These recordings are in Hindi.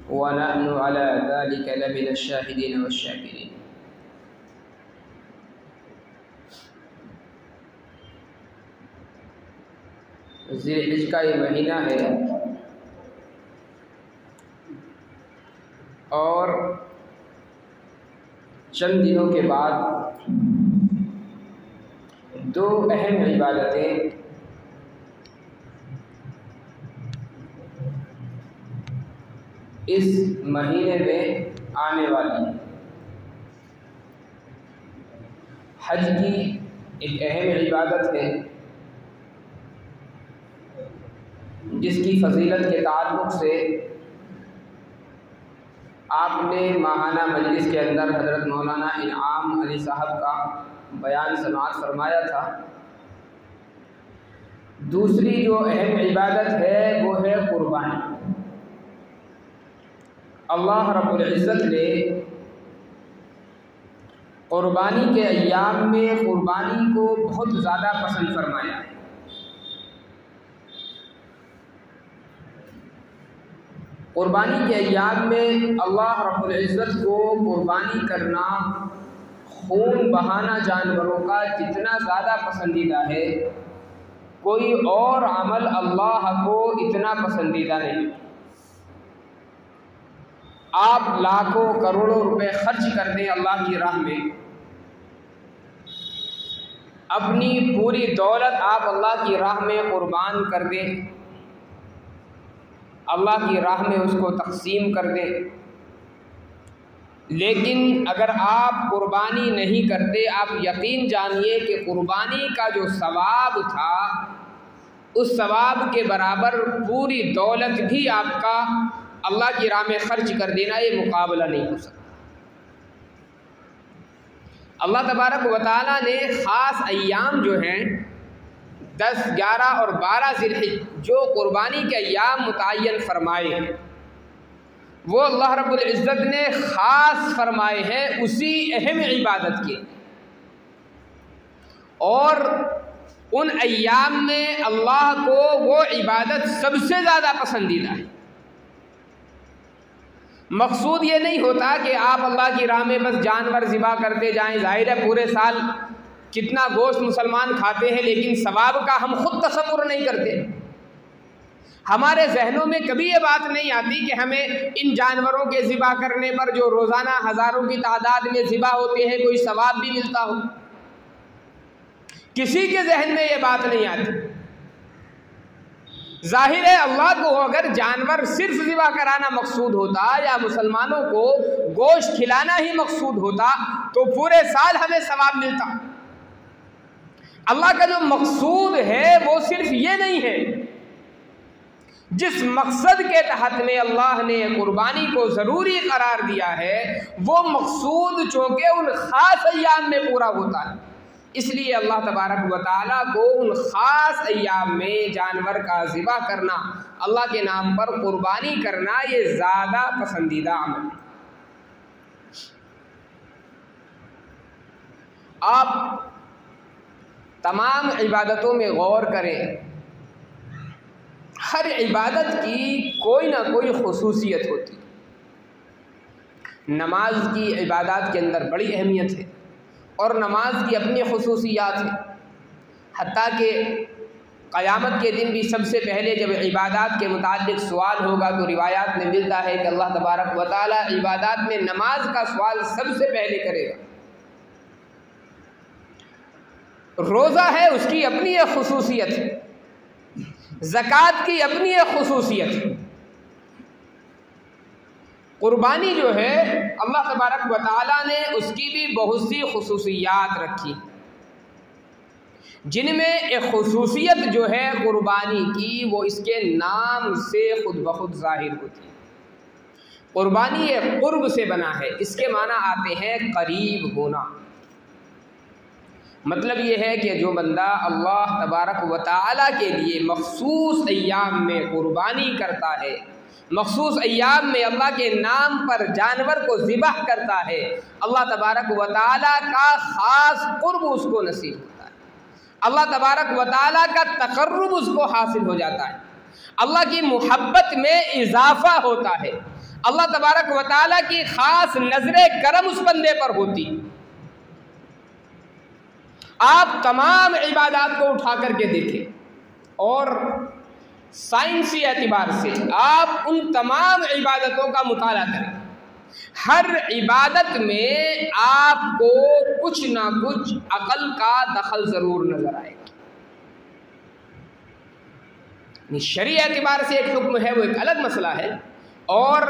व नहनु अला ज़ालिका लमिन अश-शाहिदीन वश-शाकिरीन। ज़िलहिज्जा का ये महीना है और चंद दिनों के बाद दो अहम इबादतें इस महीने में आने वाली हैं। हज की एक अहम इबादत है जिसकी फजीलत के ताल्लुक़ से आपने माहाना मजलिस के अंदर हज़रत मौलाना इनाम अली साहब का बयान समाअत फरमाया था। दूसरी जो अहम इबादत है वो है कुर्बानी। अल्लाह रब्बुल इज़्ज़त ने कुर्बानी के अय्याम में कुर्बानी को बहुत ज़्यादा पसंद फरमाया है। कुर्बानी के अय्याम में अल्लाह रब्बुल इज़्ज़त को कुर्बानी करना, खून बहाना जानवरों का जितना ज़्यादा पसंदीदा है, कोई और अमल अल्लाह को इतना पसंदीदा नहीं। आप लाखों करोड़ों रुपए खर्च कर दें अल्लाह की राह में, अपनी पूरी दौलत आप अल्लाह की राह में कुर्बान कर दें, अल्लाह की राह में उसको तक़सीम कर दें, लेकिन अगर आप कुर्बानी नहीं करते, आप यकीन जानिए कि कुर्बानी का जो सवाब था उस सवाब के बराबर पूरी दौलत भी आपका अल्लाह की राह में खर्च कर देना ये मुकाबला नहीं हो सकता। अल्लाह तबारक व तआला ने ख़ास अय्याम जो हैं 10, 11 और 12 ज़िलहिज्जा जो कुर्बानी के अय्याम मुतय्यन फरमाए हैं, वो अल्लाह रब्बुल इज़्ज़त ने ख़ास फरमाए हैं उसी अहम इबादत के। और उन अय्याम में अल्लाह को वो इबादत सबसे ज़्यादा पसंदीदा है। मकसूद ये नहीं होता कि आप अल्लाह की राह में बस जानवर ज़िबा करते जाएं। ज़ाहिर है पूरे साल कितना गोश्त मुसलमान खाते हैं, लेकिन सवाब का हम खुद तसव्वुर नहीं करते। हमारे जहनों में कभी ये बात नहीं आती कि हमें इन जानवरों के ज़िबा करने पर जो रोज़ाना हज़ारों की तादाद में ज़िबा होते हैं कोई सवाब भी मिलता हो। किसी के जहन में ये बात नहीं आती। जाहिर है अल्लाह को अगर जानवर सिर्फ ज़िबा कराना मकसूद होता या मुसलमानों को गोश्त खिलाना ही मकसूद होता तो पूरे साल हमें सवाब मिलता। अल्लाह का जो मकसूद है वो सिर्फ ये नहीं है। जिस मकसद के तहत में अल्लाह ने कुर्बानी को ज़रूरी करार दिया है वो मकसूद चूँकि उन ख़ास अय्याम में पूरा होता है, इसलिए अल्लाह तबारक व तआला को उन ख़ास अय्याम में जानवर का ज़िबा करना, अल्लाह के नाम पर कुर्बानी करना, ये ज़्यादा पसंदीदा अमल है। आप तमाम इबादतों में गौर करें, हर इबादत की कोई ना कोई खुसूसियत होती। नमाज की इबादत के अंदर बड़ी अहमियत है और नमाज की अपनी खुसूसियात है। हत्ता कि क़यामत के दिन भी सबसे पहले जब इबादत के मुताल्लिक़ सवाल होगा तो रिवायात में मिलता है कि अल्लाह तबारक व तआला इबादत में नमाज का सवाल सबसे पहले करेगा। रोज़ा है उसकी अपनी एक खुसूसियत है, ज़कात की अपनी एक खुसूसियत है। कुर्बानी जो है अल्लाह तबारक व तआला ने उसकी भी बहुत सी खुसूसियात रखी, जिनमें एक खुसूसियत जो है कुर्बानी की वो इसके नाम से खुद ब खुद ज़ाहिर होती है। कुर्बानी एक कुर्ब से बना है, इसके माना आते हैं करीब होना। मतलब ये है कि जो बंदा अल्लाह तबारक व तआला के लिए मखसूस अय्याम में कुर्बानी करता है, मखसूस अय्याम में अल्लाह के नाम पर जानवर को ज़िबह करता है, अल्लाह तबारक व तआला का ख़ास कुर्ब उसको नसीब होता है, अल्लाह तबारक व तआला का तक़र्रुब उसको हासिल हो जाता है, अल्लाह की मोहब्बत में इजाफ़ा होता है, अल्लाह तबारक व तआला की खास नजरे करम उस बंदे पर होती। आप तमाम इबादत को उठा करके देखें और साइंसी एतबार से आप उन तमाम इबादतों का मुताला करें। हर इबादत में आपको कुछ ना कुछ अकल का दखल ज़रूर नज़र आएगा। शरई एतबार से एक हुक्म है, वो एक अलग मसला है, और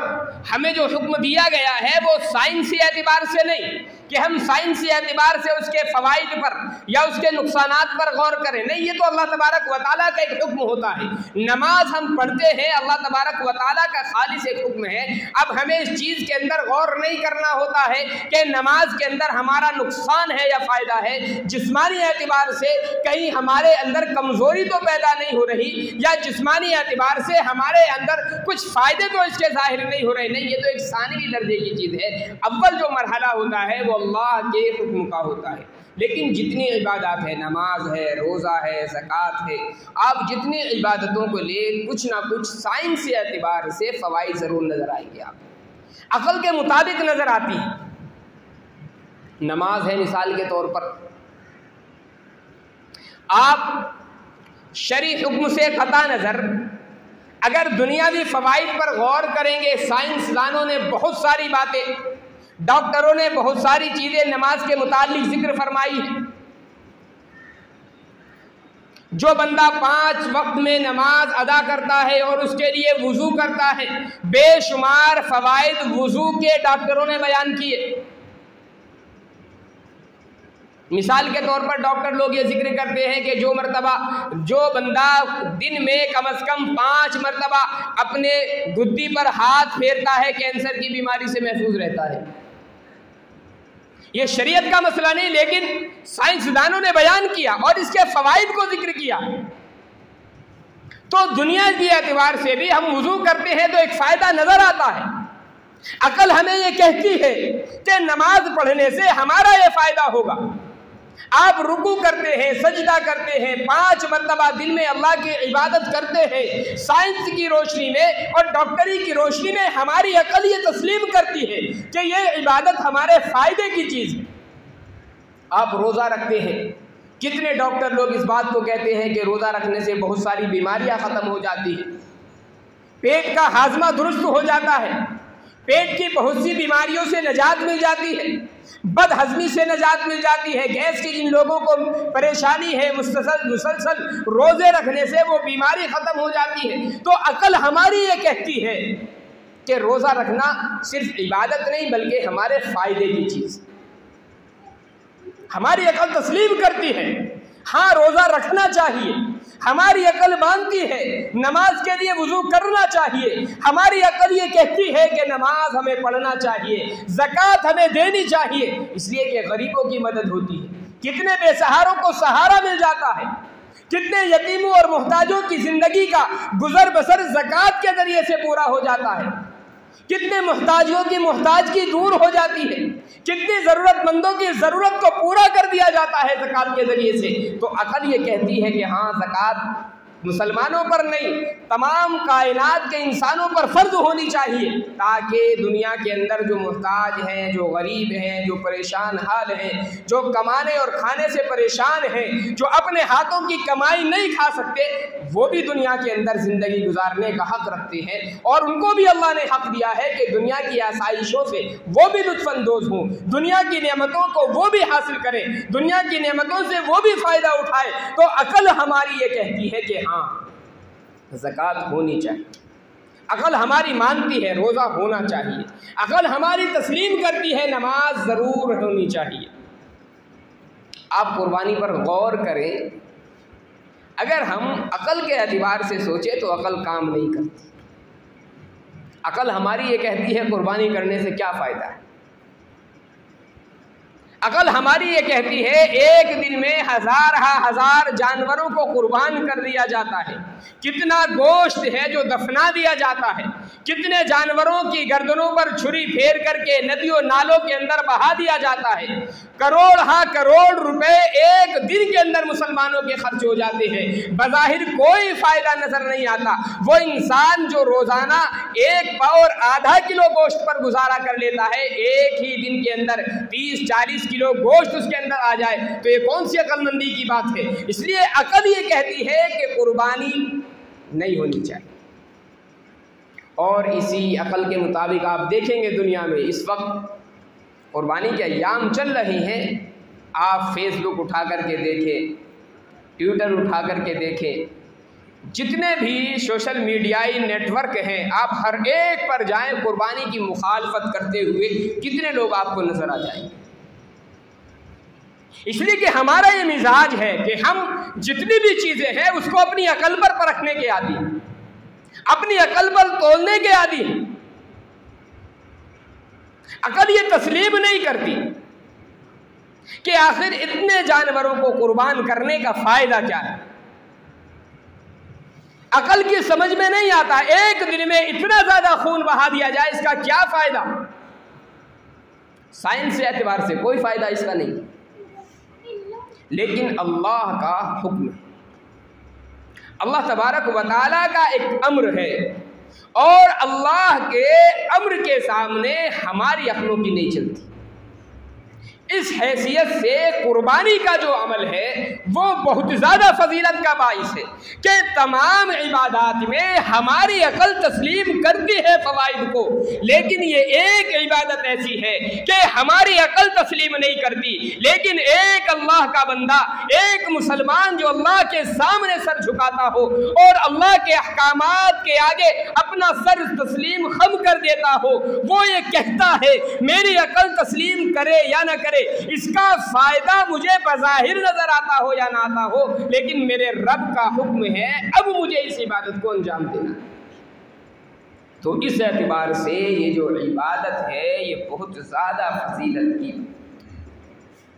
हमें जो हुक्म दिया गया है वो साइंसी एतबार से नहीं कि हम साइंसी एतबार से उसके फ़वाइद पर या उसके नुकसानात पर गौर करें, नहीं, ये तो अल्लाह तबारक व तआला का एक हुक्म होता है। नमाज हम पढ़ते हैं, अल्लाह तबारक व तआला का खालिस एक हुक्म है। अब हमें इस चीज़ के अंदर गौर नहीं करना होता है कि नमाज के अंदर हमारा नुकसान है या फ़ायदा है। जिस्मानी एतबार से कहीं हमारे अंदर कमज़ोरी तो पैदा नहीं हो रही, या जिस्मानी एतबार से हमारे अंदर कुछ फ़ायदे तो इसके ज़ाहिर नहीं हो रहे, नहीं, ये तो एक सानवी दर्जे की चीज़ है। अव्वल जो मरहला होता है वो अल्लाह के हुक्म का होता है। लेकिन जितनी इबादत है, नमाज है, रोज़ा है, ज़कात है, आप जितनी इबादतों को ले कुछ ना कुछ साइंसी एतबार से फ़वाइद ज़रूर नज़र आएंगे, आप अक़ल के मुताबिक नज़र आती है। नमाज है मिसाल के तौर पर, आप शरई हुक्म से क़ता नज़र अगर दुनियावी फ़वाइद पर गौर करेंगे, साइंसदानों ने बहुत सारी बातें, डॉक्टरों ने बहुत सारी चीज़ें नमाज के मुतालिक जिक्र फरमाई है। जो बंदा 5 वक्त में नमाज अदा करता है और उसके लिए वुज़ू करता है, बेशुमार फ़वाइद वुज़ू के डॉक्टरों ने बयान किए। मिसाल के तौर पर डॉक्टर लोग ये जिक्र करते हैं कि जो बंदा दिन में कम से कम 5 मरतबा अपने गुद्दी पर हाथ फेरता है, कैंसर की बीमारी से महफूज रहता है। ये शरीयत का मसला नहीं, लेकिन साइंसदानों ने बयान किया और इसके फ़वाइद को जिक्र किया। तो दुनिया की एतबार से भी हम वुज़ू करते हैं तो एक फ़ायदा नज़र आता है। अकल हमें ये कहती है कि नमाज पढ़ने से हमारा ये फ़ायदा होगा। आप रुकू करते हैं, सजदा करते हैं, 5 मरतबा दिन में अल्लाह की इबादत करते हैं, साइंस की रोशनी में और डॉक्टरी की रोशनी में हमारी अकल ये तस्लीम करती है कि ये इबादत हमारे फ़ायदे की चीज़ है। आप रोज़ा रखते हैं, कितने डॉक्टर लोग इस बात को कहते हैं कि रोज़ा रखने से बहुत सारी बीमारियां ख़त्म हो जाती हैं, पेट का हाजमा दुरुस्त हो जाता है, पेट की बहुत सी बीमारियों से निजात मिल जाती है, बदहज़मी से निजात मिल जाती है। गैस की जिन लोगों को परेशानी है, मुसलसल रोज़े रखने से वो बीमारी ख़त्म हो जाती है। तो अकल हमारी ये कहती है कि रोज़ा रखना सिर्फ इबादत नहीं बल्कि हमारे फ़ायदे की चीज़। हमारी अकल तस्लीम करती है, हाँ रोज़ा रखना चाहिए। हमारी अकल मानती है नमाज के लिए वुज़ू करना चाहिए। हमारी अकल ये कहती है कि नमाज हमें पढ़ना चाहिए, ज़कात हमें देनी चाहिए, इसलिए कि गरीबों की मदद होती है। कितने बेसहारों को सहारा मिल जाता है, कितने यतीमों और मोहताजों की ज़िंदगी का गुजर बसर ज़कात के ज़रिए से पूरा हो जाता है, कितने मोहताजों की मोहताजगी दूर हो जाती है, कितनी ज़रूरतमंदों की ज़रूरत को पूरा कर दिया जाता है ज़कात के ज़रिए से। तो अकल ये कहती है कि हाँ ज़कात मुसलमानों पर नहीं तमाम कायनात के इंसानों पर फ़र्ज होनी चाहिए, ताकि दुनिया के अंदर जो मुहताज हैं, जो गरीब हैं, जो परेशान हाल हैं, जो कमाने और खाने से परेशान हैं, जो अपने हाथों की कमाई नहीं खा सकते, वो भी दुनिया के अंदर ज़िंदगी गुजारने का हक़ रखते हैं। और उनको भी अल्लाह ने हक़ दिया है कि दुनिया की आसाइशों से वो भी लुत्फ़अंदोज़ हों, दुनिया की नेमतों को वो भी हासिल करें, दुनिया की नेमतों से वो भी फ़ायदा उठाए। तो अकल हमारी ये कहती है कि हाँ ज़कात होनी चाहिए। अकल हमारी मानती है रोज़ा होना चाहिए। अकल हमारी तस्लीम करती है नमाज ज़रूर होनी चाहिए। आप कुर्बानी पर गौर करें, अगर हम अकल के एतबार से सोचें तो अकल काम नहीं करती। अकल हमारी ये कहती है कुर्बानी करने से क्या फ़ायदा है। अकल हमारी ये कहती है एक दिन में हजार जानवरों को कुर्बान कर दिया जाता है। कितना गोश्त है जो दफना दिया जाता है, कितने जानवरों की गर्दनों पर छुरी फेर करके नदियों नालों के अंदर बहा दिया जाता है। करोड़ रुपए एक दिन के अंदर मुसलमानों के खर्च हो जाते हैं। बज़ाहिर कोई फायदा नजर नहीं आता। वो इंसान जो रोजाना 1 पाव और आधा किलो गोश्त पर गुजारा कर लेता है, एक ही दिन के अंदर 30-40 किलो गोश्त उसके अंदर आ जाए, तो ये कौन सी अक्लमंदी की बात है। इसलिए अकल ये कहती है कि कुर्बानी नहीं होनी चाहिए। और इसी अकल के मुताबिक आप देखेंगे दुनिया में इस वक्त कुर्बानी के अय्याम चल रहे हैं। आप फेसबुक उठा करके देखें, ट्विटर उठा करके देखें, जितने भी सोशल मीडियाई नेटवर्क हैं, आप हर एक पर जाएं, कुर्बानी की मुखालफत करते हुए कितने लोग आपको नजर आ जाएंगे। इसलिए कि हमारा ये मिजाज है कि हम जितनी भी चीजें हैं उसको अपनी अकल पर परखने के आदी, अपनी अकल पर तोलने के आदी हैं। अकल ये तस्लीम नहीं करती कि आखिर इतने जानवरों को कुर्बान करने का फायदा क्या है। अकल की समझ में नहीं आता एक दिन में इतना ज्यादा खून बहा दिया जाए, इसका क्या फायदा। साइंस के एतबार से कोई फायदा इसका नहीं, लेकिन अल्लाह का हुक्म, अल्लाह तबारक व तआला का एक अम्र है, और अल्लाह के अम्र के सामने हमारी अक्लों की नहीं चलती। इस हैसियत से कुर्बानी का जो अमल है वो बहुत ज़्यादा फजीलत का बाइस है कि तमाम इबादत में हमारी अकल तस्लीम करती है फ़वाइद को, लेकिन ये एक इबादत ऐसी है कि हमारी अकल तस्लीम नहीं करती। लेकिन एक अल्लाह का बंदा, एक मुसलमान जो अल्लाह के सामने सर झुकाता हो और अल्लाह के अहकामात के आगे अपना सर तस्लीम खम कर देता हो, वो ये कहता है मेरी अकल तस्लीम करे या ना करे, इसका फायदा मुझे बज़ाहिर नजर आता हो या ना आता हो, लेकिन मेरे रब का हुक्म है अब मुझे इस इबादत को अंजाम देना। तो इस एतबार से ये जो इबादत है ये बहुत ज़्यादा फजीलत की,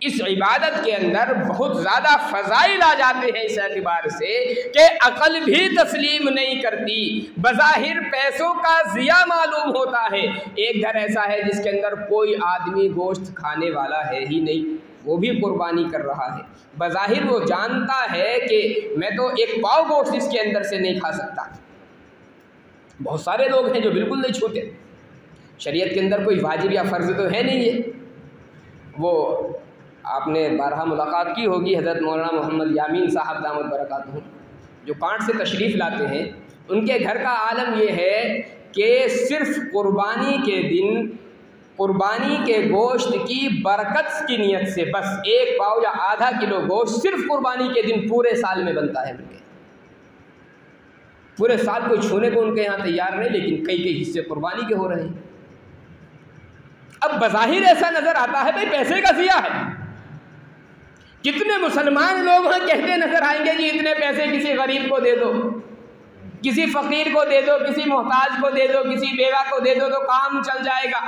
इस इबादत के अंदर बहुत ज़्यादा फ़ज़ाइल आ जाते हैं। इस एतबार से कि अकल भी तस्लीम नहीं करती, बज़ाहिर पैसों का ज़िया मालूम होता है। एक घर ऐसा है जिसके अंदर कोई आदमी गोश्त खाने वाला है ही नहीं, वो भी कुर्बानी कर रहा है। बज़ाहिर वो जानता है कि मैं तो 1 पाव गोश्त इसके अंदर से नहीं खा सकता। बहुत सारे लोग हैं जो बिल्कुल नहीं छूते, शरीयत के अंदर कोई वाजिब या फ़र्ज़ तो है नहीं है। वो आपने बारहा मुलाकात की होगी हज़रत मौलाना मोहम्मद यामीन साहब दामद बरकातहू, जो कांट से तशरीफ़ लाते हैं। उनके घर का आलम ये है कि सिर्फ़ कुर्बानी के दिन कुर्बानी के गोश्त की बरकत की नीयत से बस 1 पाव या आधा किलो गोश्त सिर्फ कुर्बानी के दिन पूरे साल में बनता है। उनके पूरे साल कोई छूने को उनके यहाँ तैयार नहीं, लेकिन कई हिस्से कुर्बानी के हो रहे हैं। अब बज़ाहिर ऐसा नज़र आता है भाई पैसे का ज़िया है। कितने मुसलमान लोग हैं कहते नजर आएंगे कि इतने पैसे किसी गरीब को दे दो, किसी फ़कीर को दे दो, किसी मोहताज को दे दो, किसी बेवा को दे दो तो काम चल जाएगा।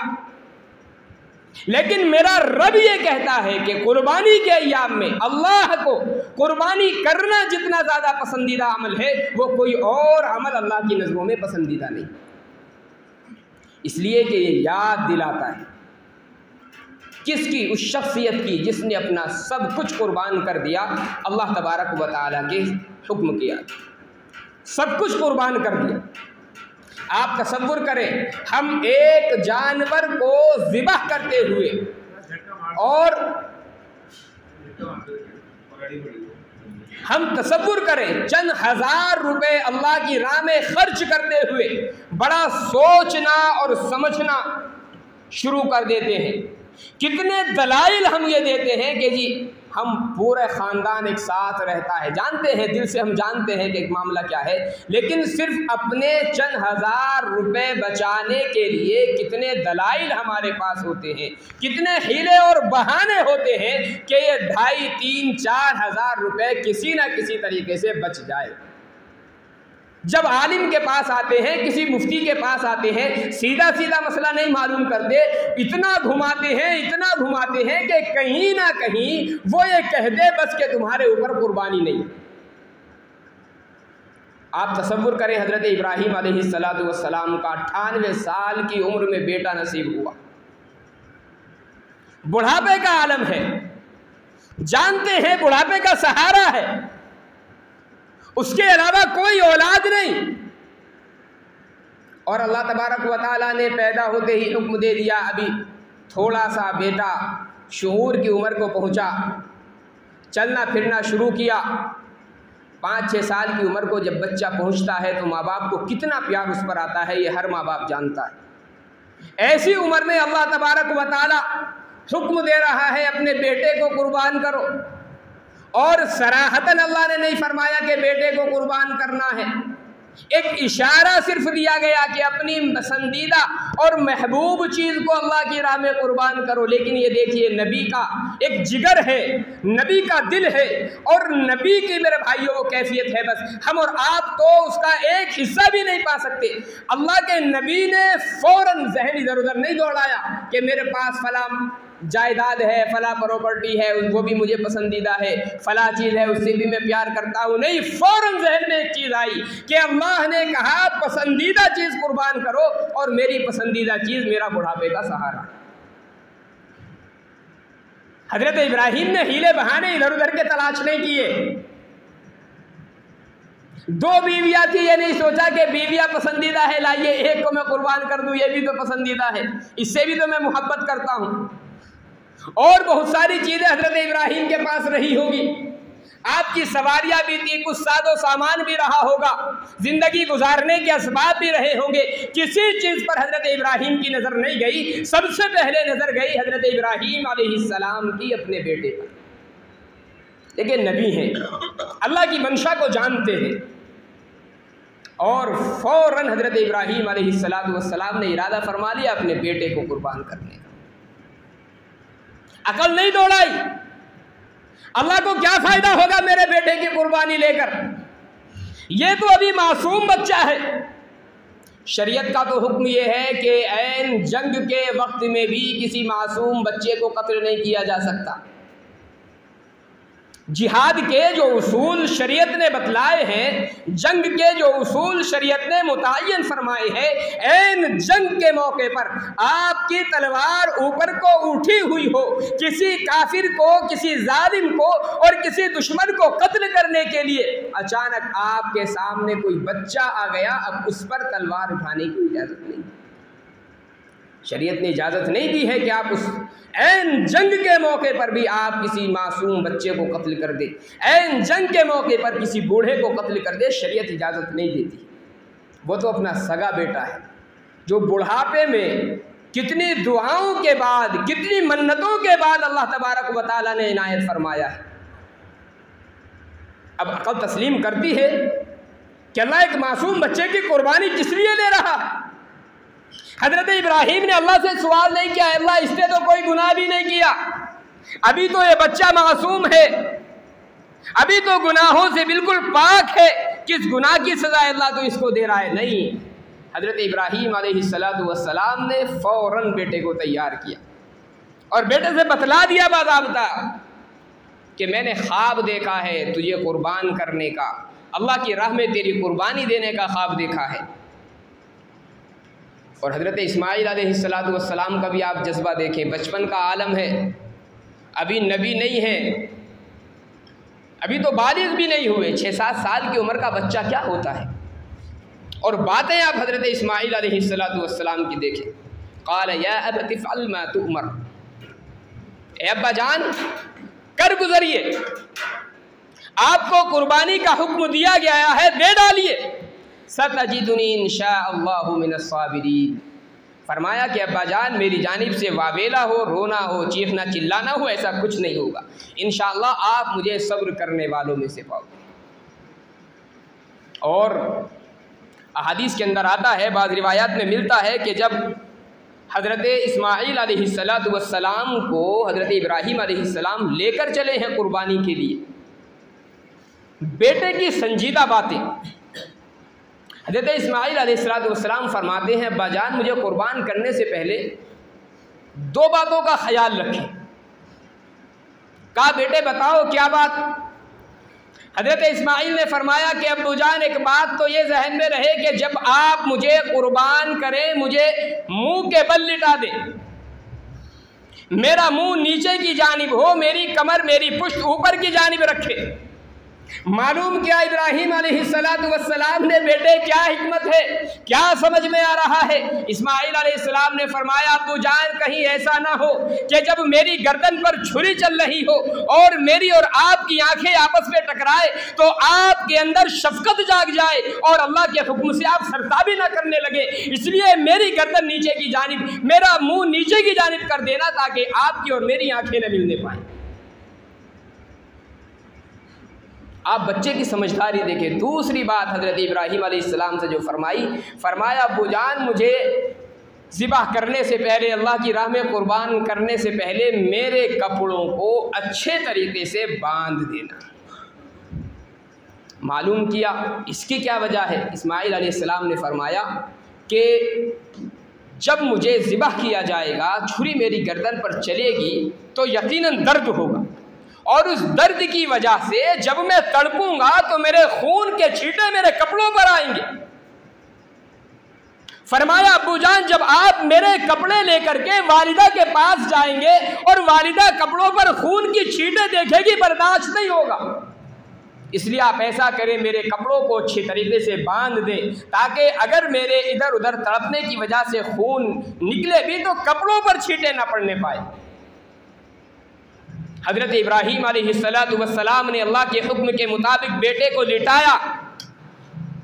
लेकिन मेरा रब ये कहता है कि कुर्बानी के अय्याम में अल्लाह को कुर्बानी करना जितना ज़्यादा पसंदीदा अमल है वो कोई और अमल अल्लाह की नज़रों में पसंदीदा नहीं। इसलिए कि ये याद दिलाता है किसकी, उस शख्सियत की जिसने अपना सब कुछ कुर्बान कर दिया, अल्लाह तबारक व तआला के हुक्म किया, सब कुछ कुर्बान कर दिया। आप तसव्वुर करें, हम एक जानवर को ज़िबह करते हुए और हम तसव्वुर करें चंद हज़ार रुपए अल्लाह की राह में खर्च करते हुए बड़ा सोचना और समझना शुरू कर देते हैं। कितने दलाइल हम ये देते हैं कि जी हम पूरे ख़ानदान एक साथ रहता है, जानते हैं दिल से, हम जानते हैं कि एक मामला क्या है, लेकिन सिर्फ अपने चंद हज़ार रुपए बचाने के लिए कितने दलाइल हमारे पास होते हैं, कितने हीले और बहाने होते हैं कि ये 2,500, 3,000, 4,000 रुपए किसी न किसी तरीके से बच जाए। जब आलिम के पास आते हैं, किसी मुफ्ती के पास आते हैं, सीधा सीधा मसला नहीं मालूम करते, इतना घुमाते हैं कि कहीं ना कहीं वो ये कह दे बस कि तुम्हारे ऊपर कुर्बानी नहीं। आप तसव्वुर करें, हज़रत इब्राहीम अलैहिस्सलाम का 98 साल की उम्र में बेटा नसीब हुआ, बुढ़ापे का आलम है, जानते हैं बुढ़ापे का सहारा है, उसके अलावा कोई औलाद नहीं, और अल्लाह तबारक व तआला ने पैदा होते ही हुक्म दे दिया, अभी थोड़ा सा बेटा शऊर की उम्र को पहुंचा, चलना फिरना शुरू किया। 5-6 साल की उम्र को जब बच्चा पहुंचता है तो माँ बाप को कितना प्यार उस पर आता है, ये हर माँ बाप जानता है। ऐसी उम्र में अल्लाह तबारक व तआला हुक्म दे रहा है अपने बेटे को कुर्बान करो, और सराहतन अल्लाह ने नहीं फरमाया कि बेटे को कुर्बान करना है, एक इशारा सिर्फ दिया गया कि अपनी पसंदीदा और महबूब चीज़ को अल्लाह की राह में कुर्बान करो। लेकिन ये देखिए, नबी का एक जिगर है, नबी का दिल है, और नबी की मेरे भाइयों वो कैफियत है, बस हम और आप तो उसका एक हिस्सा भी नहीं पा सकते। अल्लाह के नबी ने फौरन जहन इधर उधर नहीं दौड़ाया कि मेरे पास फला जायदाद है, फला प्रॉपर्टी है, वो भी मुझे पसंदीदा है, फला चीज़ है उससे भी मैं प्यार करता हूँ, नहीं, फ़ौरन जहन में एक चीज़ आई कि अल्लाह ने कहा पसंदीदा चीज़ कुर्बान करो, और मेरी पसंदीदा चीज़ मेरा बुढ़ापे का सहारा। हज़रत इब्राहीम ने हीले बहाने इधर उधर के तलाश नहीं किए। 2 बीवियाँ थी, ये नहीं सोचा कि बीवियाँ पसंदीदा है, लाइए एक को मैं कुर्बान कर दूँ, ये भी तो पसंदीदा है, इससे भी तो मैं मोहब्बत करता हूँ। और बहुत सारी चीज़ें हज़रत इब्राहीम के पास रही होगी, आपकी सवारियाँ भी थी, कुछ सादो सामान भी रहा होगा, ज़िंदगी गुजारने के असबाब भी रहे होंगे, किसी चीज़ पर हज़रत इब्राहीम की नज़र नहीं गई। सबसे पहले नज़र गई हज़रत इब्राहीम अलैहिस्सलाम की अपने बेटे पर। लेकिन नबी हैं, अल्लाह की मंशा को जानते हैं, और फ़ौरन हज़रत इब्राहीम अलैहिस्सलाम ने इरादा फरमा लिया अपने बेटे को कुर्बान करने का। अकल नहीं दौड़ाई, अल्लाह को क्या फ़ायदा होगा मेरे बेटे की कुर्बानी लेकर, ये तो अभी मासूम बच्चा है। शरीयत का तो हुक्म ये है कि ऐन जंग के वक्त में भी किसी मासूम बच्चे को कत्ल नहीं किया जा सकता। जिहाद के जो उसूल शरीयत ने बतलाए हैं, जंग के जो उसूल शरीयत ने मुतय्यन फरमाए हैं, ऐन जंग के मौके पर आपकी तलवार ऊपर को उठी हुई हो, किसी काफिर को, किसी जालिम को और किसी दुश्मन को कत्ल करने के लिए अचानक आपके सामने कोई बच्चा आ गया, अब उस पर तलवार उठाने की इजाज़त नहीं। शरीयत ने इजाज़त नहीं दी है कि आप उस ऐन जंग के मौके पर भी आप किसी मासूम बच्चे को कत्ल कर दे, ऐन जंग के मौके पर किसी बूढ़े को कत्ल कर दे, शरीयत इजाज़त नहीं देती। वो तो अपना सगा बेटा है जो बुढ़ापे में कितनी दुआओं के बाद, कितनी मन्नतों के बाद अल्लाह तबारक व तआला ने इनायत फरमाया है। अब अक़ल तस्लीम करती है कि अल्लाह एक मासूम बच्चे की कुर्बानी किस लिए ले रहा है। हज़रत इब्राहीम ने अल्लाह से सवाल नहीं किया, अल्लाह इसने तो कोई गुनाह भी नहीं किया, अभी तो ये बच्चा मासूम है, अभी तो गुनाहों से बिल्कुल पाक है, किस गुनाह की सज़ा अल्लाह तो इसको दे रहा है। नहीं, हज़रत इब्राहीम अलैहिस्सलाम ने फ़ौरन बेटे को तैयार किया और बेटे से बतला दिया बाज़ाब्ता कि मैंने ख्वाब देखा है तुझे कुर्बान करने का, अल्लाह की राह में तेरी कुर्बानी देने का ख्वाब देखा है। और हज़रत इस्माइल अलैहिस्सलाम का भी आप जज्बा देखें, बचपन का आलम है, अभी नबी नहीं है, अभी तो बालिग़ भी नहीं हुए, 6-7 साल की उम्र का बच्चा क्या होता है। और बातें आप हज़रत इस्माइल अलैहिस्सलाम की देखें, क़ाल या अबति फ़अल मा तुअमर, ए अब्बा जान कर गुज़रिए, आपको कुर्बानी का हुक्म दिया गया है, दे डालिए, सतजिदुनी इंशाअल्लाहु मिनस साबिरीन। फरमाया कि अब्बा जान मेरी जानिब से वावेला हो, रोना हो, चीखना चिल्लाना हो, ऐसा कुछ नहीं होगा, इंशाअल्लाह आप मुझे सब्र करने वालों में से पाओगे। और अहादीस के अंदर आता है, बाज़ रिवायात में मिलता है कि जब हज़रत इस्माइल अलैहिस्सलाम को हज़रत इब्राहीम अलैहिस्सलाम लेकर चले हैं कुर्बानी के लिए, बेटे की संजीदा बातें, हज़रत इस्माइल अलैहिस्सलाम फरमाते हैं, बाजान मुझे कुर्बान करने से पहले दो बातों का ख्याल रखें। कहा बेटे बताओ क्या बात। हज़रत इस्माइल ने फरमाया कि अब्बू जान एक बात तो ये जहन में रहे कि जब आप मुझे कुर्बान करें मुझे मुंह के बल लिटा दें, मेरा मुंह नीचे की जानिब हो, मेरी कमर मेरी पुश्त ऊपर की जानिब रखे। मालूम क्या इब्राहीम अलैहिस्सलाम ने बेटे क्या हिकमत है, क्या समझ में आ रहा है। इस्माइल अलैहिस्सलाम ने फरमाया अब्बू जान कहीं ऐसा ना हो कि जब मेरी गर्दन पर छुरी चल रही हो और मेरी और आपकी आंखें आपस में टकराए तो आपके अंदर शफकत जाग जाए और अल्लाह के हुक्म से आप सरताबी ना करने लगे। इसलिए मेरी गर्दन नीचे की जानिब, मेरा मुंह नीचे की जानिब कर देना ताकि आपकी और मेरी आंखें न मिलने पाए। आप बच्चे की समझदारी देखें। दूसरी बात हज़रत इब्राहीम अलैहिस्सलाम से जो फरमाया अब्बू जान मुझे ज़िबाह करने से पहले, अल्लाह की राह में कुर्बान करने से पहले मेरे कपड़ों को अच्छे तरीके से बांध देना। मालूम किया इसकी क्या वजह है। इस्माइल अलैहिस्सलाम ने फरमाया कि जब मुझे ज़िबाह किया जाएगा, छुरी मेरी गर्दन पर चलेगी तो यकीनन दर्द होगा और उस दर्द की वजह से जब मैं तड़पूंगा तो मेरे खून के छींटे मेरे कपड़ों पर आएंगे। फरमाया अब्बू जान जब आप मेरे कपड़े लेकर के वालिदा के पास जाएंगे और वालिदा कपड़ों पर खून की छींटे देखेगी, बर्दाश्त नहीं होगा। इसलिए आप ऐसा करें मेरे कपड़ों को अच्छी तरीके से बांध दें ताकि अगर मेरे इधर उधर तड़पने की वजह से खून निकले भी तो कपड़ों पर छींटे ना पड़ने पाए। हज़रत इब्राहीम अलैहिस्सलाम ने अल्लाह के हुक्म के मुताबिक बेटे को लिटाया।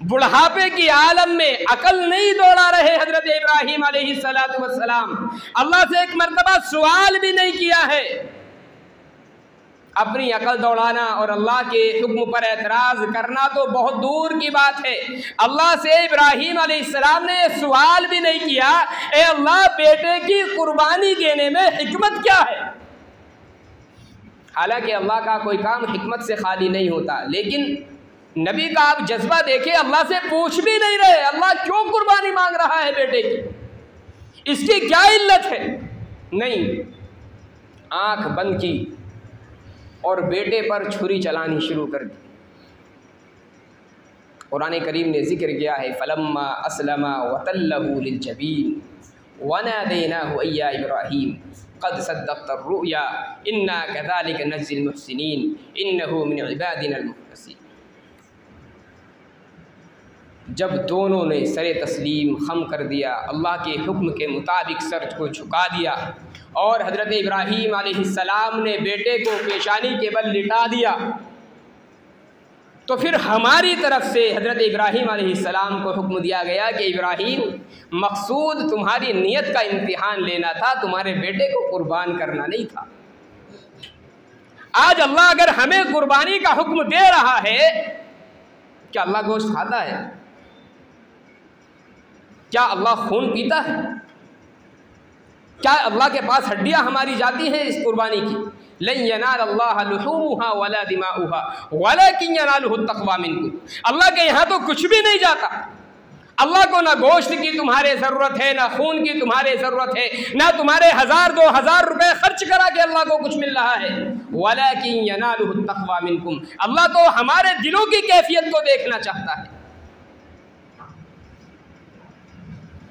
बुढ़ापे की आलम में अकल नहीं दौड़ा रहे हज़रत इब्राहीम अलैहिस्सलाम, अल्लाह से एक मर्तबा सवाल भी नहीं किया है। अपनी अकल दौड़ाना और अल्लाह के हुक्म पर एतराज़ करना तो बहुत दूर की बात है। अल्लाह से इब्राहीम अलैहिस्सलाम ने सवाल भी नहीं किया, ए अल्लाह बेटे की कुर्बानी देने में हिकमत क्या है। हालांकि अल्लाह का कोई काम हिकमत से खाली नहीं होता, लेकिन नबी का आप जज्बा देखें, अल्लाह से पूछ भी नहीं रहे अल्लाह क्यों कुर्बानी मांग रहा है बेटे की, इसकी क्या इल्लत है। नहीं, आंख बंद की और बेटे पर छुरी चलानी शुरू कर दी। कुरान करीम ने जिक्र किया है फलम्मा अस्लमा वतल्लहु लिलजबीन वनादैनाहु या इब्राहीम क़द सद्दक़्ता रुया इन्ना कज़ालिका नज्ज़िल मुहसिनीन इन्नहु मिन इबादिना अल-मुख़लसीन। जब दोनों ने सरे तस्लीम खम कर दिया, अल्लाह के हुक्म के मुताबिक सर को झुका दिया और हज़रत इब्राहीम अलैहिस्सलाम ने बेटे को पेशानी के बल लिटा दिया, तो फिर हमारी तरफ से हज़रत इब्राहीम अलैहिस्सलाम को हुक्म दिया गया कि इब्राहीम मकसूद तुम्हारी नीयत का इम्तिहान लेना था, तुम्हारे बेटे को कुर्बान करना नहीं था। आज अल्लाह अगर हमें कुर्बानी का हुक्म दे रहा है, क्या अल्लाह गोश्त खाता है? क्या अल्लाह खून पीता है? क्या अल्लाह के पास हड्डियां हमारी जाती हैं इस कुर्बानी की? लन यनालल्लाह लुहूमुहा वला दिमाउहा वलाकिन यनालुहु तक़वा मिनकुम। अल्लाह के यहाँ तो कुछ भी नहीं जाता। अल्लाह को ना गोश्त की तुम्हारे ज़रूरत है, ना खून की तुम्हारे ज़रूरत है, ना तुम्हारे 1000-2000 रुपए खर्च करा के अल्लाह को कुछ मिल रहा है। वलाकिन यनालुहु तक़वा मिनकुम, अल्लाह तो हमारे दिलों की कैफियत को देखना चाहता है।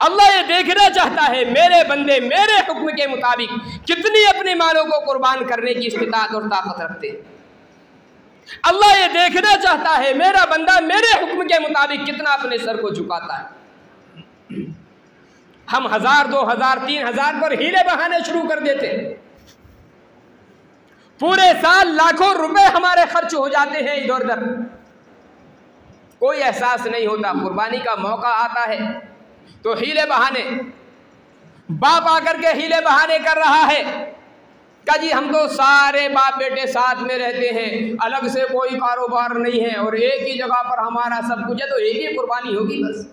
अल्लाह ये देखना चाहता है मेरे बंदे मेरे हुक्म के मुताबिक कितनी अपने मालों को कुर्बान करने की इस्तिताअत और ताकत रखते हैं। अल्लाह ये देखना चाहता है मेरा बंदा मेरे हुक्म के मुताबिक कितना अपने सर को झुकाता है। हम 1000, 2000, 3000 पर हीले बहाने शुरू कर देते, पूरे साल लाखों रुपए हमारे खर्च हो जाते हैं इधर उधर, कोई एहसास नहीं होता। कुर्बानी का मौका आता है तो हीले बहाने, बाप आकर के हीले बहाने कर रहा है क्या जी हम तो सारे बाप बेटे साथ में रहते हैं, अलग से कोई कारोबार नहीं है और एक ही जगह पर हमारा सब कुछ है, तो एक ही कुर्बानी होगी बस।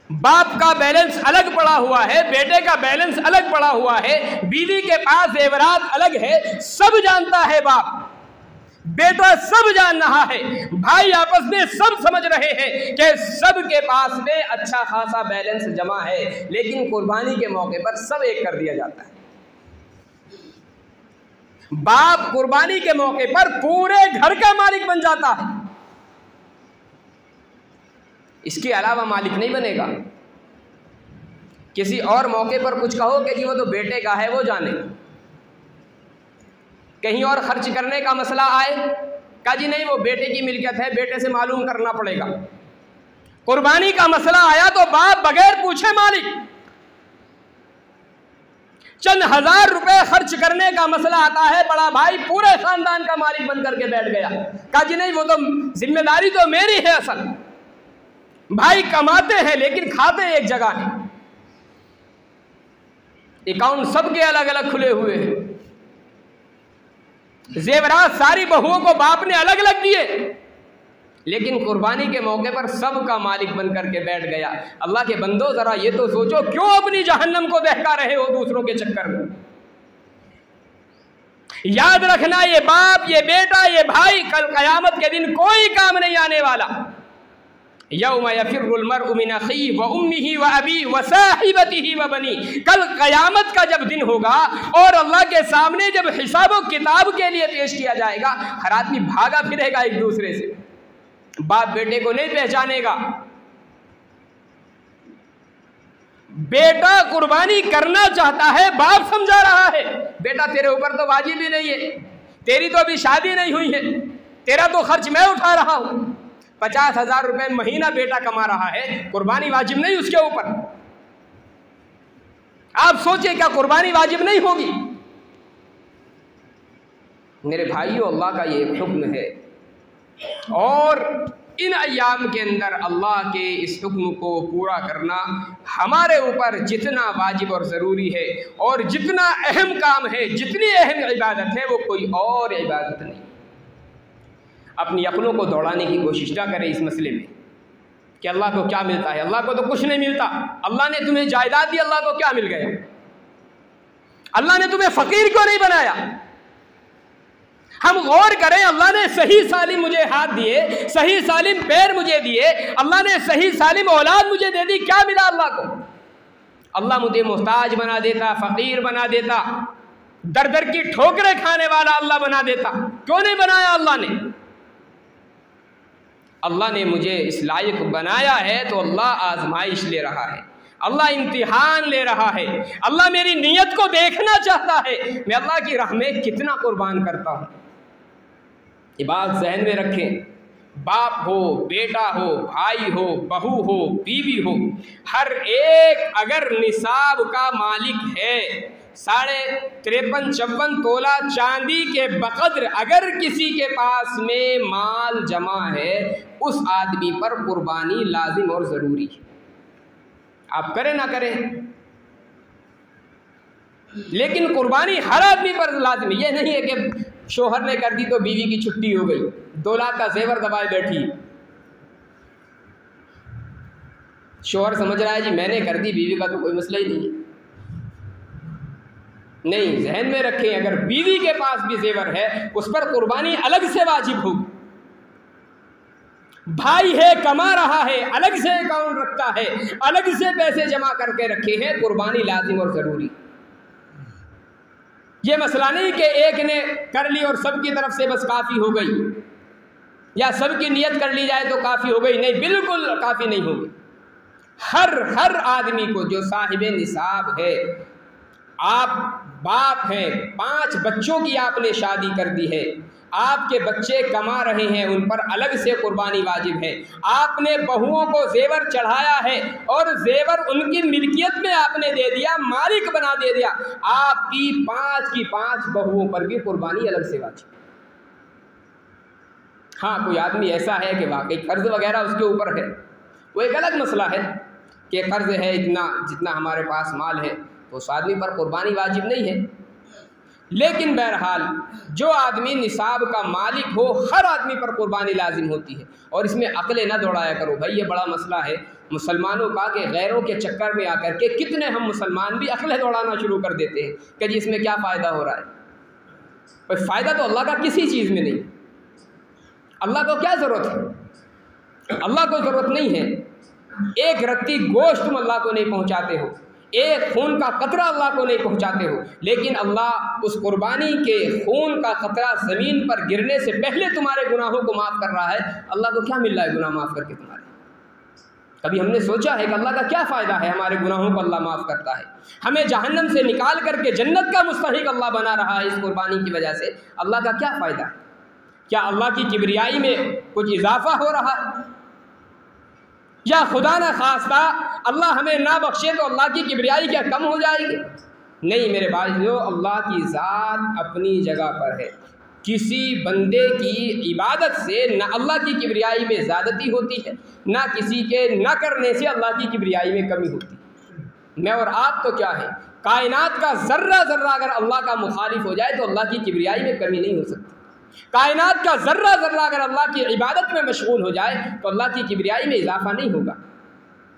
बाप का बैलेंस अलग पड़ा हुआ है, बेटे का बैलेंस अलग पड़ा हुआ है, बीवी के पास जेवरात अलग है, सब जानता है बाप। बेटा सब जान रहा है, भाई आपस में सब समझ रहे हैं कि सबके पास में अच्छा खासा बैलेंस जमा है, लेकिन कुर्बानी के मौके पर सब एक कर दिया जाता है। बाप कुर्बानी के मौके पर पूरे घर का मालिक बन जाता है, इसके अलावा मालिक नहीं बनेगा। किसी और मौके पर कुछ कहो कि जी वो तो बेटे का है, वो जाने। कहीं और खर्च करने का मसला आए, कहा जी नहीं वो बेटे की मिल्कियत है, बेटे से मालूम करना पड़ेगा। कुर्बानी का मसला आया तो बाप बगैर पूछे मालिक। चंद हजार रुपए खर्च करने का मसला आता है, बड़ा भाई पूरे खानदान का मालिक बन करके बैठ गया। कहा जी नहीं वो तो जिम्मेदारी तो मेरी है। असल भाई कमाते हैं लेकिन खाते एक जगह है, अकाउंट सबके अलग अलग खुले हुए हैं, जेवरात सारी बहुओं को बाप ने अलग अलग दिए, लेकिन कुर्बानी के मौके पर सबका मालिक बन करके बैठ गया। अल्लाह के बंदो जरा ये तो सोचो, क्यों अपनी जहन्नम को बहका रहे हो दूसरों के चक्कर में। याद रखना ये बाप, ये बेटा, ये भाई कल कयामत के दिन कोई काम नहीं आने वाला। यौम यफिर्रुल मर्उ मिन अखीही व उम्मिही व अबीही व साहिबतिही व बनी। कल कयामत का जब दिन होगा और अल्लाह के सामने जब हिसाब व किताब के लिए पेश किया जाएगा, हर आदमी भागा फिरेगा एक दूसरे से, बाप बेटे को नहीं पहचानेगा। बेटा कुर्बानी करना चाहता है, बाप समझा रहा है बेटा तेरे ऊपर तो वाजिब ही नहीं है, तेरी तो अभी शादी नहीं हुई है, तेरा तो खर्च मैं उठा रहा हूं। 50,000 रुपए महीना बेटा कमा रहा है, कुर्बानी वाजिब नहीं उसके ऊपर। आप सोचिए क्या कुर्बानी वाजिब नहीं होगी? मेरे भाइयों अल्लाह का ये हुक्म है, और इन अय्याम के अंदर अल्लाह के इस हुक्म को पूरा करना हमारे ऊपर जितना वाजिब और ज़रूरी है, और जितना अहम काम है, जितनी अहम इबादत है, वो कोई और इबादत नहीं। अपनी अक्लों को दौड़ाने की कोशिश ना करें इस मसले में कि अल्लाह को क्या मिलता है। अल्लाह को तो कुछ नहीं मिलता। अल्लाह ने तुम्हें जायदाद दी, अल्लाह को क्या मिल गया? अल्लाह ने तुम्हें फ़कीर क्यों नहीं बनाया? हम गौर करें, अल्लाह ने सही सालिम मुझे हाथ दिए, सही सालिम पैर मुझे दिए, अल्लाह ने सही सालिम औलाद मुझे दे दी, क्या मिला अल्लाह को? अल्लाह मुझे मोहताज बना देता, फ़कीर बना देता, दर दर की ठोकरें खाने वाला अल्लाह बना देता, क्यों नहीं बनाया अल्लाह ने? अल्लाह ने मुझे इस लायक बनाया है तो अल्लाह आजमाइश ले रहा है, अल्लाह इम्तिहान ले रहा है, अल्लाह मेरी नीयत को देखना चाहता है, मैं अल्लाह की राह में कितना कुर्बान करता हूँ। ये बात जहन में रखें। बाप हो, बेटा हो, भाई हो, बहू हो, बीवी हो, हर एक अगर निसाब का मालिक है, 53-54 तोला चांदी के बकद्र अगर किसी के पास में माल जमा है, उस आदमी पर कुर्बानी लाजिम और ज़रूरी है। आप करें ना करें, लेकिन कुर्बानी हर आदमी पर लाजिम। ये नहीं है कि शोहर ने कर दी तो बीवी की छुट्टी हो गई, 2 लाख का जेवर दबाए बैठी। शोहर समझ रहा है जी मैंने कर दी, बीवी का तो कोई मसला ही नहीं है। नहीं, जहन में रखें, अगर बीवी के पास भी जेवर है उस पर कुर्बानी अलग से वाजिब होगी। भाई है, कमा रहा है, अलग से अकाउंट रखता है, अलग से पैसे जमा करके रखे हैं, कुर्बानी लाजिम और ज़रूरी। ये मसला नहीं कि एक ने कर ली और सबकी तरफ से बस काफ़ी हो गई, या सबकी नियत कर ली जाए तो काफ़ी हो गई। नहीं, बिल्कुल काफ़ी नहीं होगी। हर आदमी को जो साहिब निसाब है, आप बाप हैं, 5 बच्चों की आपने शादी कर दी है, आपके बच्चे कमा रहे हैं, उन पर अलग से कुर्बानी वाजिब है। आपने बहुओं को जेवर चढ़ाया है और जेवर उनकी मिल्कियत में आपने दे दिया, मालिक बना दे दिया, आपकी 5 की 5 बहुओं पर भी कुर्बानी अलग से वाजिब। हाँ, कोई आदमी ऐसा है कि वाकई कर्ज वगैरह उसके ऊपर है, वो एक अलग मसला है कि कर्ज है इतना, जितना हमारे पास माल है, तो उस आदमी पर कुर्बानी वाजिब नहीं है। लेकिन बहरहाल जो आदमी निसाब का मालिक हो, हर आदमी पर कुर्बानी लाजिम होती है। और इसमें अक्लें ना दौड़ाया करो भाई, ये बड़ा मसला है मुसलमानों का कि गैरों के चक्कर में आकर के कितने हम मुसलमान भी अक्लें दौड़ाना शुरू कर देते हैं कि जी इसमें क्या फ़ायदा हो रहा है। पर फ़ायदा तो अल्लाह का किसी चीज़ में नहीं। अल्लाह को क्या ज़रूरत है? अल्लाह को ज़रूरत नहीं है। एक रत्ती गोश्त तुम अल्लाह को नहीं पहुँचाते हो, एक खून का कतरा अल्लाह को नहीं पहुँचाते हो, लेकिन अल्लाह उस कुर्बानी के खून का कतरा ज़मीन पर गिरने से पहले तुम्हारे गुनाहों को माफ़ कर रहा है। अल्लाह को क्या मिल रहा है गुनाह माफ़ करके तुम्हारे? कभी हमने सोचा है कि अल्लाह का क्या फ़ायदा है? हमारे गुनाहों को अल्लाह माफ़ करता है, हमें जहन्नम से निकाल करके जन्नत का मुस्तहिक अल्लाह बना रहा है इस कुर्बानी की वजह से। अल्लाह का क्या फ़ायदा है? क्या अल्लाह की किबरियाई में कुछ इजाफा हो रहा है? या खुदा न खास्ता अल्लाह हमें ना बख्शे तो अल्लाह की किबरियाई क्या कम हो जाएगी? नहीं मेरे भाइयों, अल्लाह की ज़ात अपनी जगह पर है। किसी बंदे की इबादत से ना अल्लाह की किबरियाई में ज़्यादती होती है, ना किसी के न करने से अल्लाह की किबरियाई में कमी होती है। मैं और आप तो क्या है, कायनात का ज़र्रा ज़र्रा अगर अल्लाह का मुखालिफ हो जाए तो अल्लाह की किबरियाई में कमी नहीं हो सकती। कायनात का ज़र्रा ज़र्रा अगर अल्लाह की इबादत में मशगूल हो जाए तो अल्लाह की किबरियाई में इजाफा नहीं होगा।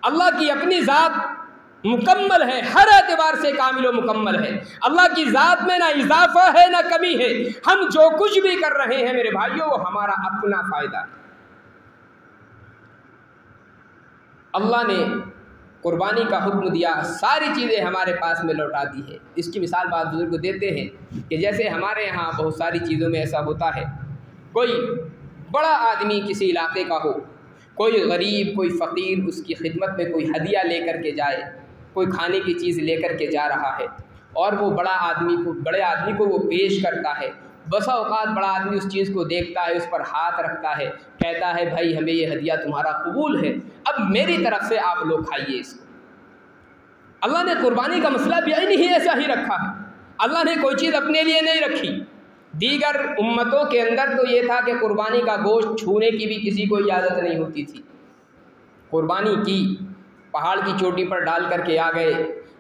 अल्लाह की अपनी ज़ात मुकम्मल है, हर एतबार से कामिल व मुकम्मल है। अल्लाह की ज़ात में ना इजाफा है ना कमी है। हम जो कुछ भी कर रहे हैं मेरे भाइयों, वो हमारा अपना फ़ायदा है। अल्लाह ने कुर्बानी का हुक्म दिया, सारी चीज़ें हमारे पास में लौटा दी है। इसकी मिसाल बात बुजुर्ग देते हैं कि जैसे हमारे यहाँ बहुत सारी चीज़ों में ऐसा होता है, कोई बड़ा आदमी किसी इलाके का हो, कोई गरीब कोई फ़कीर उसकी खिदमत में कोई हदिया लेकर के जाए, कोई खाने की चीज़ लेकर के जा रहा है और वो बड़े आदमी को वो पेश करता है। बसा औकात बड़ा आदमी उस चीज़ को देखता है, उस पर हाथ रखता है, कहता है भाई हमें ये हदिया तुम्हारा कबूल है, अब मेरी तरफ से आप लोग खाइए इसको। अल्लाह ने कुर्बानी का मसला भी नहीं ऐसा ही रखा है। अल्लाह ने कोई चीज़ अपने लिए नहीं रखी। दीगर उम्मतों के अंदर तो ये था कि कुर्बानी का गोश्त छूने की भी किसी को इजाज़त नहीं होती थी। कुर्बानी की, पहाड़ की चोटी पर डाल करके आ गए,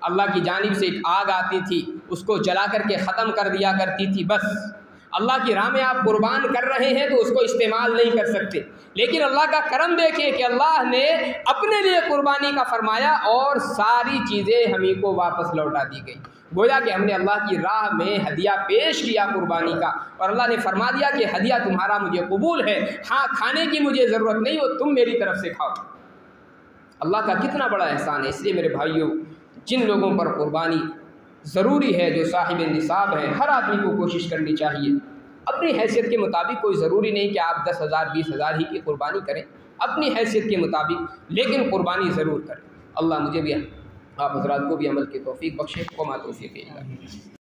अल्लाह की जानिब से एक आग आती थी, उसको जला करके ख़त्म कर दिया करती थी। बस अल्लाह की राह में आप कुर्बान कर रहे हैं तो उसको इस्तेमाल नहीं कर सकते। लेकिन अल्लाह का करम देखिए कि अल्लाह ने अपने लिए कुर्बानी का फरमाया और सारी चीज़ें हमें को वापस लौटा दी गई। गोया कि हमने अल्लाह की राह में हदिया पेश किया कुर्बानी का, और अल्लाह ने फरमा दिया कि हदिया तुम्हारा मुझे कबूल है, हाँ खाने की मुझे ज़रूरत नहीं हो, तुम मेरी तरफ से खाओ। अल्लाह का कितना बड़ा एहसान है। इसलिए मेरे भाइयों, जिन लोगों पर कुर्बानी ज़रूरी है, जो साहिब निसाब है, हर आदमी को कोशिश करनी चाहिए अपनी हैसियत के मुताबिक। कोई ज़रूरी नहीं कि आप 10,000 20,000 ही की कुर्बानी करें, अपनी हैसियत के मुताबिक, लेकिन कुर्बानी ज़रूर करें। अल्लाह मुझे भी आप हज़रात को भी अमल की तौफीक बख्शे। व मा तौफीक़ इल्ला बिल्लाह।